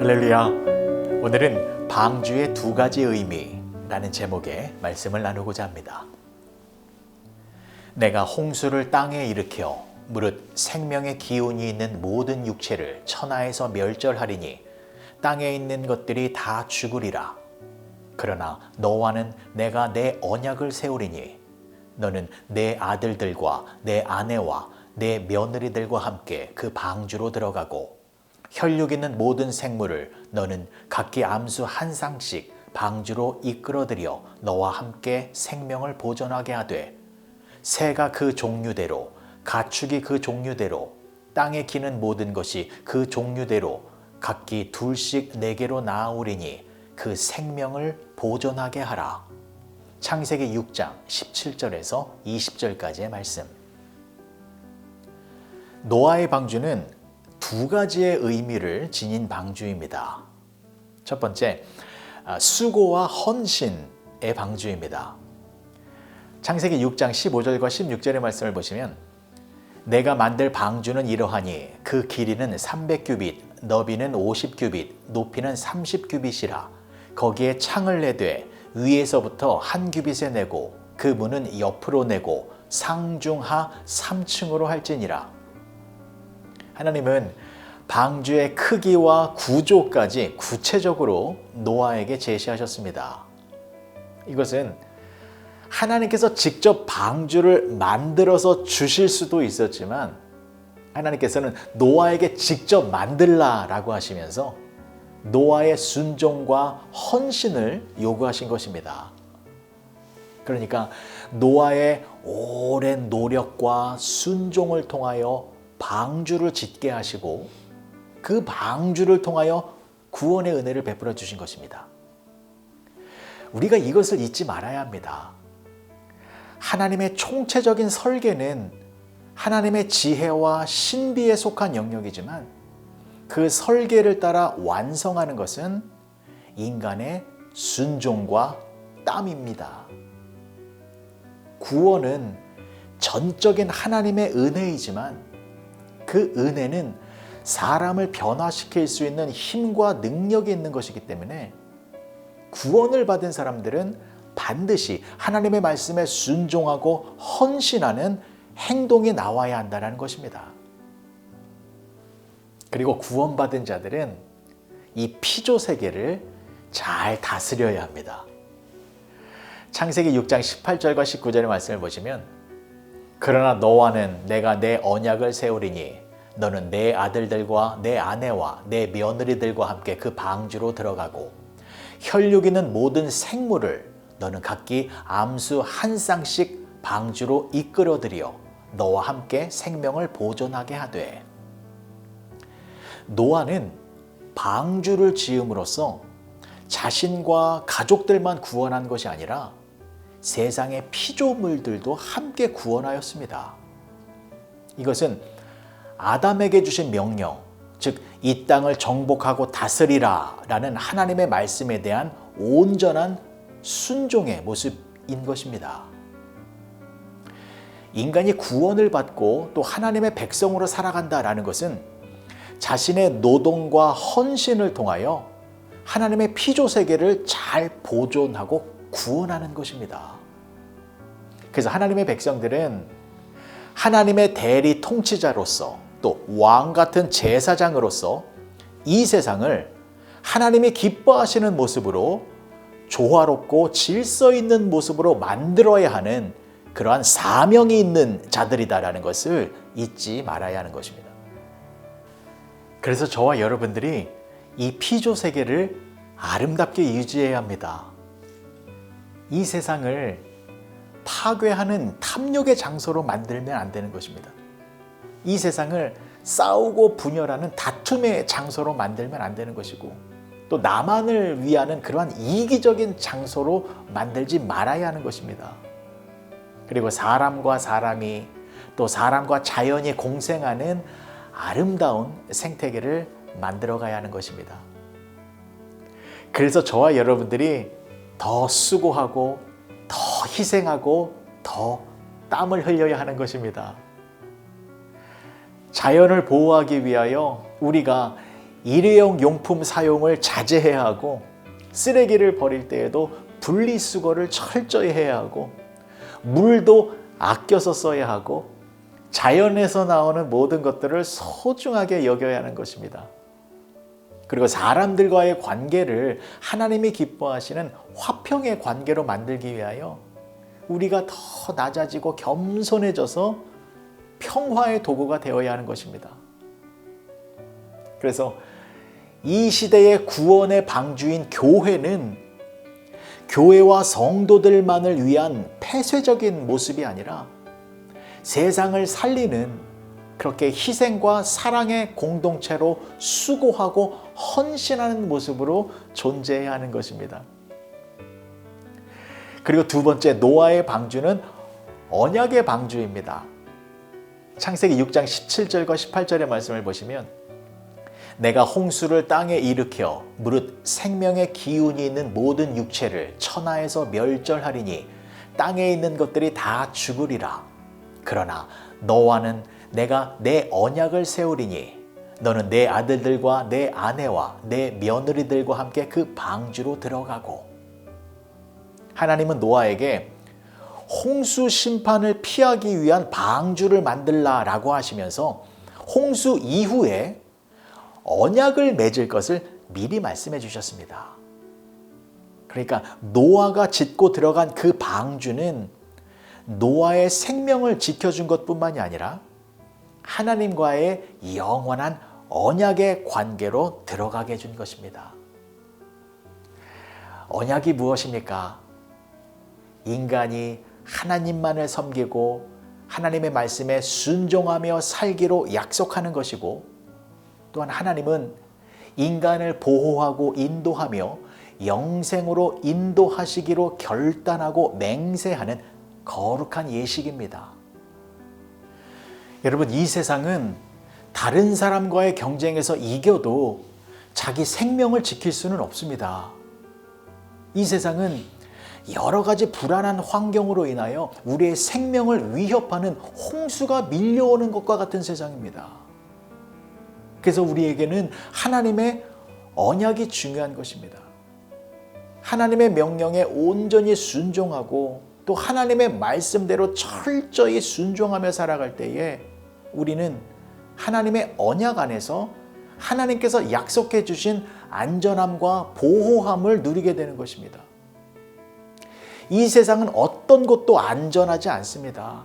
할렐루야. 오늘은 방주의 두 가지 의미라는 제목의 말씀을 나누고자 합니다. 내가 홍수를 땅에 일으켜 무릇 생명의 기운이 있는 모든 육체를 천하에서 멸절하리니 땅에 있는 것들이 다 죽으리라. 그러나 너와는 내가 내 언약을 세우리니 너는 내 아들들과 내 아내와 내 며느리들과 함께 그 방주로 들어가고 혈육 있는 모든 생물을 너는 각기 암수 한 쌍씩 방주로 이끌어들여 너와 함께 생명을 보존하게 하되 새가 그 종류대로 가축이 그 종류대로 땅에 기는 모든 것이 그 종류대로 각기 둘씩 내게로 나아오리니 그 생명을 보존하게 하라. 창세기 6장 17절에서 20절까지의 말씀. 노아의 방주는 두 가지의 의미를 지닌 방주입니다. 첫 번째, 수고와 헌신의 방주입니다. 창세기 6장 15절과 16절의 말씀을 보시면 내가 만들 방주는 이러하니 그 길이는 300규빗, 너비는 50규빗, 높이는 30규빗이라. 거기에 창을 내되 위에서부터 한 규빗에 내고 그 문은 옆으로 내고 상중하 3층으로 할지니라. 하나님은 방주의 크기와 구조까지 구체적으로 노아에게 제시하셨습니다. 이것은 하나님께서 직접 방주를 만들어서 주실 수도 있었지만 하나님께서는 노아에게 직접 만들라라고 하시면서 노아의 순종과 헌신을 요구하신 것입니다. 그러니까 노아의 오랜 노력과 순종을 통하여 방주를 짓게 하시고 그 방주를 통하여 구원의 은혜를 베풀어 주신 것입니다. 우리가 이것을 잊지 말아야 합니다. 하나님의 총체적인 설계는 하나님의 지혜와 신비에 속한 영역이지만 그 설계를 따라 완성하는 것은 인간의 순종과 땀입니다. 구원은 전적인 하나님의 은혜이지만 그 은혜는 사람을 변화시킬 수 있는 힘과 능력이 있는 것이기 때문에 구원을 받은 사람들은 반드시 하나님의 말씀에 순종하고 헌신하는 행동이 나와야 한다는 것입니다. 그리고 구원받은 자들은 이 피조 세계를 잘 다스려야 합니다. 창세기 6장 18절과 19절의 말씀을 보시면 그러나 너와는 내가 내 언약을 세우리니 너는 내 아들들과 내 아내와 내 며느리들과 함께 그 방주로 들어가고 혈육 있는 모든 생물을 너는 각기 암수 한 쌍씩 방주로 이끌어들여 너와 함께 생명을 보존하게 하되. 노아는 방주를 지음으로써 자신과 가족들만 구원한 것이 아니라 세상의 피조물들도 함께 구원하였습니다. 이것은 아담에게 주신 명령, 즉 이 땅을 정복하고 다스리라 라는 하나님의 말씀에 대한 온전한 순종의 모습인 것입니다. 인간이 구원을 받고 또 하나님의 백성으로 살아간다라는 것은 자신의 노동과 헌신을 통하여 하나님의 피조 세계를 잘 보존하고 구원하는 것입니다. 그래서 하나님의 백성들은 하나님의 대리 통치자로서 또 왕 같은 제사장으로서 이 세상을 하나님이 기뻐하시는 모습으로 조화롭고 질서 있는 모습으로 만들어야 하는 그러한 사명이 있는 자들이다라는 것을 잊지 말아야 하는 것입니다. 그래서 저와 여러분들이 이 피조 세계를 아름답게 유지해야 합니다. 이 세상을 파괴하는 탐욕의 장소로 만들면 안 되는 것입니다. 이 세상을 싸우고 분열하는 다툼의 장소로 만들면 안 되는 것이고 또 나만을 위하는 그러한 이기적인 장소로 만들지 말아야 하는 것입니다. 그리고 사람과 사람이 또 사람과 자연이 공생하는 아름다운 생태계를 만들어가야 하는 것입니다. 그래서 저와 여러분들이 더 수고하고 더 희생하고 더 땀을 흘려야 하는 것입니다. 자연을 보호하기 위하여 우리가 일회용 용품 사용을 자제해야 하고, 쓰레기를 버릴 때에도 분리수거를 철저히 해야 하고, 물도 아껴서 써야 하고, 자연에서 나오는 모든 것들을 소중하게 여겨야 하는 것입니다. 그리고 사람들과의 관계를 하나님이 기뻐하시는 화평의 관계로 만들기 위하여 우리가 더 낮아지고 겸손해져서 평화의 도구가 되어야 하는 것입니다. 그래서 이 시대의 구원의 방주인 교회는 교회와 성도들만을 위한 폐쇄적인 모습이 아니라 세상을 살리는 그렇게 희생과 사랑의 공동체로 수고하고 헌신하는 모습으로 존재해야 하는 것입니다. 그리고 두 번째, 노아의 방주는 언약의 방주입니다. 창세기 6장 17절과 18절의 말씀을 보시면, 내가 홍수를 땅에 일으켜 무릇 생명의 기운이 있는 모든 육체를 천하에서 멸절하리니 땅에 있는 것들이 다 죽으리라. 그러나 너와는 내가 내 언약을 세우리니 너는 내 아들들과 내 아내와 내 며느리들과 함께 그 방주로 들어가고. 하나님은 노아에게 홍수 심판을 피하기 위한 방주를 만들라라고 하시면서 홍수 이후에 언약을 맺을 것을 미리 말씀해 주셨습니다. 그러니까 노아가 짓고 들어간 그 방주는 노아의 생명을 지켜준 것뿐만이 아니라 하나님과의 영원한 언약의 관계로 들어가게 해준 것입니다. 언약이 무엇입니까? 인간이 하나님만을 섬기고 하나님의 말씀에 순종하며 살기로 약속하는 것이고, 또한 하나님은 인간을 보호하고 인도하며 영생으로 인도하시기로 결단하고 맹세하는 거룩한 예식입니다. 여러분, 이 세상은 다른 사람과의 경쟁에서 이겨도 자기 생명을 지킬 수는 없습니다. 이 세상은 여러 가지 불안한 환경으로 인하여 우리의 생명을 위협하는 홍수가 밀려오는 것과 같은 세상입니다. 그래서 우리에게는 하나님의 언약이 중요한 것입니다. 하나님의 명령에 온전히 순종하고 또 하나님의 말씀대로 철저히 순종하며 살아갈 때에 우리는 하나님의 언약 안에서 하나님께서 약속해 주신 안전함과 보호함을 누리게 되는 것입니다. 이 세상은 어떤 것도 안전하지 않습니다.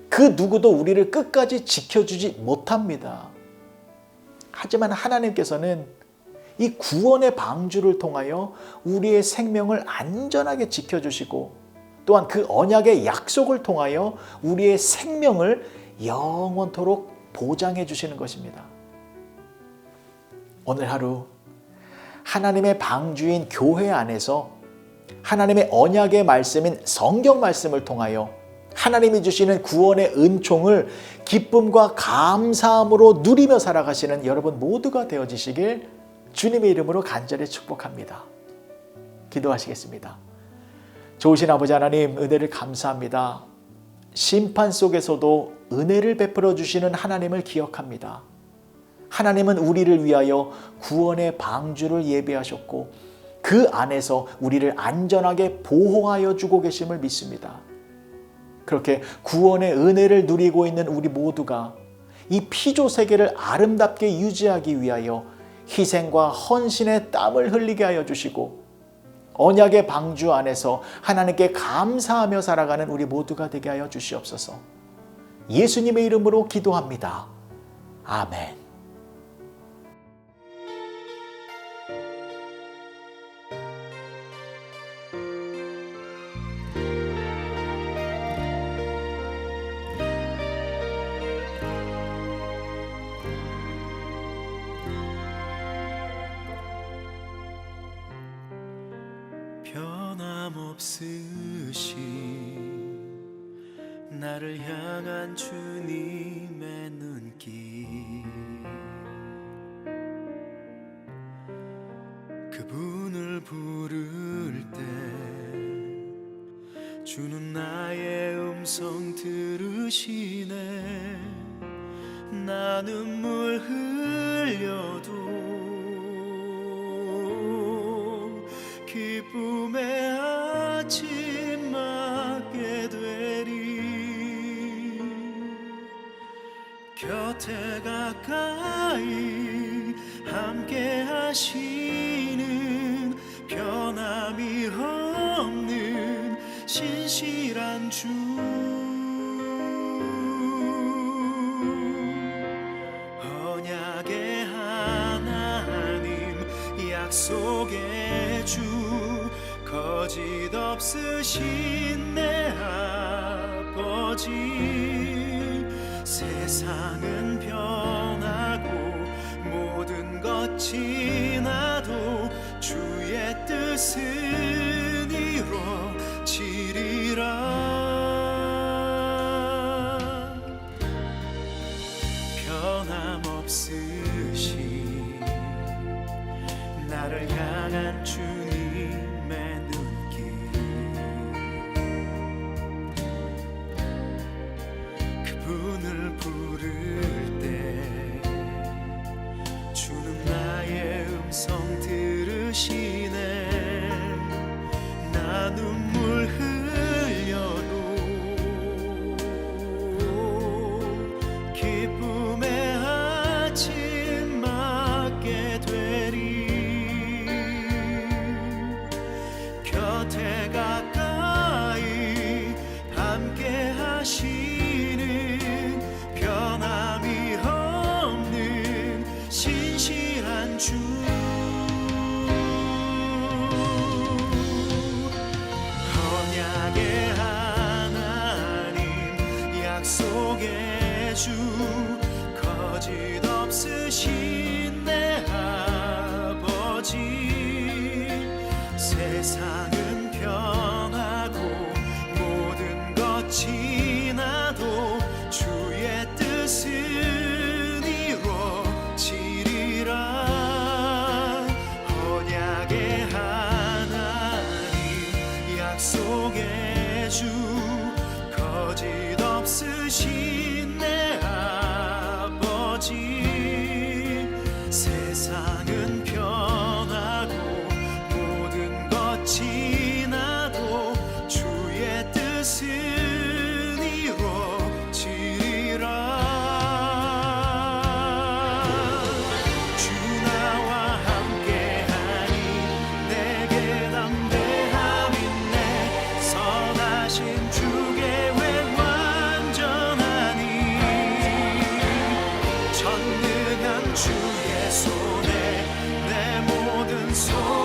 그 누구도 우리를 끝까지 지켜주지 못합니다. 하지만 하나님께서는 이 구원의 방주를 통하여 우리의 생명을 안전하게 지켜주시고, 또한 그 언약의 약속을 통하여 우리의 생명을 영원토록 보장해 주시는 것입니다. 오늘 하루 하나님의 방주인 교회 안에서 하나님의 언약의 말씀인 성경 말씀을 통하여 하나님이 주시는 구원의 은총을 기쁨과 감사함으로 누리며 살아가시는 여러분 모두가 되어지시길 주님의 이름으로 간절히 축복합니다. 기도하시겠습니다. 좋으신 아버지 하나님, 은혜를 감사합니다. 심판 속에서도 은혜를 베풀어 주시는 하나님을 기억합니다. 하나님은 우리를 위하여 구원의 방주를 예비하셨고 그 안에서 우리를 안전하게 보호하여 주고 계심을 믿습니다. 그렇게 구원의 은혜를 누리고 있는 우리 모두가 이 피조 세계를 아름답게 유지하기 위하여 희생과 헌신의 땀을 흘리게 하여 주시고 언약의 방주 안에서 하나님께 감사하며 살아가는 우리 모두가 되게 하여 주시옵소서. 예수님의 이름으로 기도합니다. 아멘. 변함없으시 나를 향한 주님의 눈길, 그분을 부를 때 주는 나의 음성 들으시네. 나 눈물 흘려도 곁에 가까이 함께 하시는 변함이 없는 신실한 주 언약의 하나님 약속의 주 거짓 없으신 내 아버지 세상은 변하고 모든 것 지나도 주의 뜻은 이루어지리라 변함없으신 나를 향한 주님의 눈길 그분을 부를 때 주는 나의 음성 들으시네 나 눈물 흘려도 기쁨의 아침 맞게 되리 곁에 가까이 함께 하시는 변함이 없는 신실한 주 언약의 하나님 약속의 주 거짓 없으신 내 아버지 세상은 변하고 모든 것 지나도 주의 뜻은 이루어지리라 언약의 하나님 약속의 주 거짓 없으신 내 아버지 세상은 변하고 모든 것 지나도 주의 뜻은 이루어지리라 주 나와 함께하니 내게 담대함 있네 선하신 주 계획 완전하니 전능한 주의 손에 내 모든 손